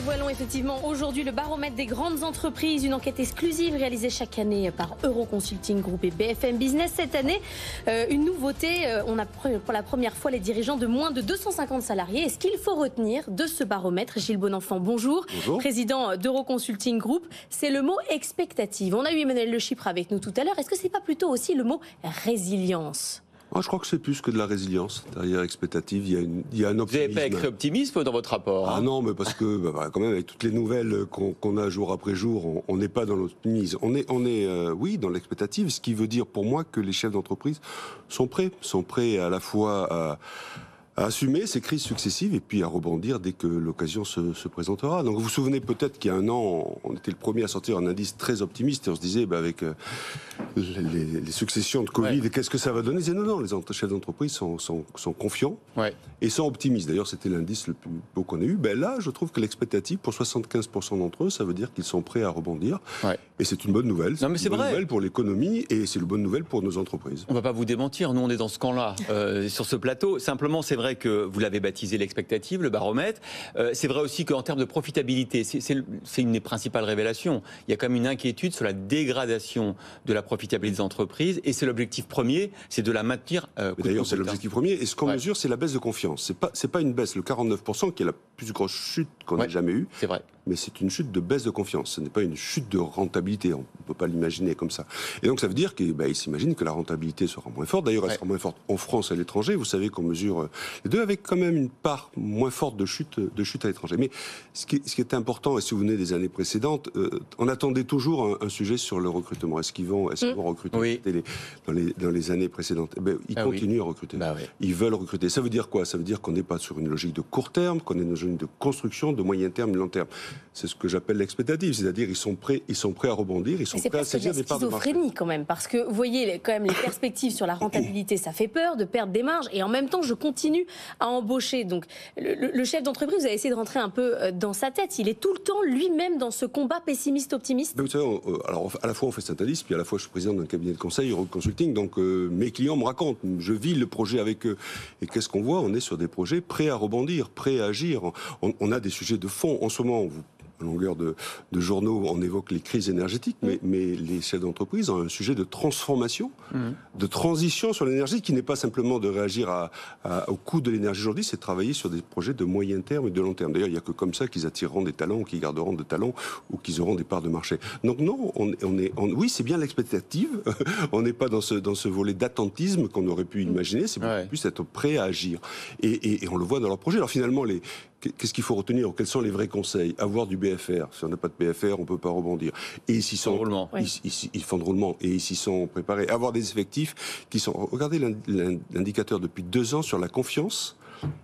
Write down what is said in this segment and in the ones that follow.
dévoilons effectivement aujourd'hui le baromètre des grandes entreprises, une enquête exclusive réalisée chaque année par Euroconsulting Group et BFM Business. Cette année, une nouveauté, on a pour la première fois les dirigeants de moins de 250 salariés. Et ce qu'il faut retenir de ce baromètre, Gilles Bonenfant, bonjour. Bonjour. Président d'Euroconsulting Group, c'est le mot expectative. On a eu Emmanuel Le Chypre avec nous tout à l'heure. Est-ce que c'est pas plutôt aussi le mot résilience ? Je crois que c'est plus que de la résilience. Derrière expectative, il y a un optimisme. Vous n'avez pas écrit optimisme dans votre rapport Ah non, mais parce que quand même, avec toutes les nouvelles qu'on a jour après jour, on n'est pas dans l'optimisme. On est oui, dans l'expectative, ce qui veut dire pour moi que les chefs d'entreprise sont prêts à la fois à assumer ces crises successives et puis à rebondir dès que l'occasion se présentera. Donc vous vous souvenez peut-être qu'il y a un an, on était le premier à sortir un indice très optimiste et on se disait avec les successions de Covid, qu'est-ce que ça va donner ? Ils disaient non, les chefs d'entreprise sont confiants et sont optimistes. D'ailleurs, c'était l'indice le plus beau qu'on ait eu. Là, je trouve que l'expectative pour 75% d'entre eux, ça veut dire qu'ils sont prêts à rebondir. Et c'est une bonne nouvelle. C'est une bonne nouvelle pour l'économie et c'est une bonne nouvelle pour nos entreprises. On ne va pas vous démentir, nous on est dans ce camp-là, sur ce plateau. Simplement, c'est vrai que vous l'avez baptisé l'expectative, le baromètre. C'est vrai aussi qu'en termes de profitabilité, c'est une des principales révélations. Il y a quand même une inquiétude sur la dégradation de la profitabilité des entreprises et c'est l'objectif premier, c'est de la maintenir. D'ailleurs, c'est l'objectif premier. Et ce qu'on mesure, c'est la baisse de confiance. C'est pas une baisse, le 49% qui est la plus grosse chute qu'on ait jamais eue. C'est vrai. Mais c'est une chute de baisse de confiance. Ce n'est pas une chute de rentabilité. On ne peut pas l'imaginer comme ça. Et donc, ça veut dire qu'ils s'imaginent que la rentabilité sera moins forte. D'ailleurs, elle sera moins forte en France et à l'étranger. Vous savez qu'on mesure les deux avec quand même une part moins forte de chute à l'étranger. Mais ce qui est important, et si vous venez des années précédentes, on attendait toujours un sujet sur le recrutement. Est-ce qu'ils vont recruter dans les années précédentes ? Ils continuent à recruter. Ils veulent recruter. Ça veut dire quoi ? Ça veut dire qu'on n'est pas sur une logique de court terme, qu'on est dans une logique de construction, de moyen terme, de long terme. C'est ce que j'appelle l'expectative, c'est-à-dire ils sont prêts à rebondir, ils sont prêts à saisir des parts de marché. C'est schizophrénie quand même, parce que vous voyez quand même les perspectives sur la rentabilité, ça fait peur de perdre des marges, et en même temps je continue à embaucher. Donc le chef d'entreprise, vous avez essayé de rentrer un peu dans sa tête, il est tout le temps lui-même dans ce combat pessimiste-optimiste. Vous savez, alors à la fois on fait cet analyse, puis à la fois je suis président d'un cabinet de conseil, Euroconsulting, donc mes clients me racontent, je vis le projet avec eux, et qu'est-ce qu'on voit ? On est sur des projets prêts à rebondir, prêts à agir. On a des sujets de fond. En ce moment, à longueur de journaux, on évoque les crises énergétiques, mais les chefs d'entreprise ont un sujet de transformation, de transition sur l'énergie, qui n'est pas simplement de réagir au coût de l'énergie aujourd'hui, c'est de travailler sur des projets de moyen terme et de long terme. D'ailleurs, il n'y a que comme ça qu'ils attireront des talents, ou qu'ils garderont des talents, ou qu'ils auront des parts de marché. Donc non, oui, c'est bien l'expectative, on n'est pas dans ce volet d'attentisme qu'on aurait pu imaginer, c'est beaucoup plus être prêt à agir. Et on le voit dans leurs projets. Alors finalement, qu'est-ce qu'il faut retenir ? Quels sont les vrais conseils ? Avoir du BFR. Si on n'a pas de BFR, on ne peut pas rebondir. Et s'ils sont ils font de roulement. Et s'ils sont préparés. Avoir des effectifs qui sont... Regardez l'indicateur depuis 2 ans sur la confiance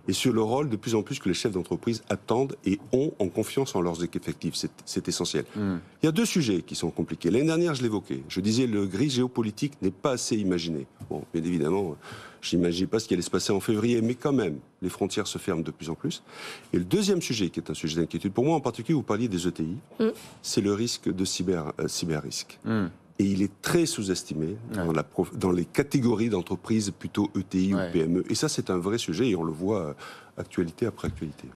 et sur le rôle de plus en plus que les chefs d'entreprise attendent et ont en confiance en leurs effectifs. C'est essentiel. Il y a 2 sujets qui sont compliqués. L'année dernière, je l'évoquais. Je disais, le gris géopolitique n'est pas assez imaginé. Bon, bien évidemment, je n'imaginais pas ce qui allait se passer en février, mais quand même, les frontières se ferment de plus en plus. Et le deuxième sujet, qui est un sujet d'inquiétude, pour moi en particulier, vous parliez des ETI, c'est le risque de cyber-risque. Et il est très sous-estimé dans les catégories d'entreprises plutôt ETI ou PME. Et ça, c'est un vrai sujet et on le voit actualité après actualité.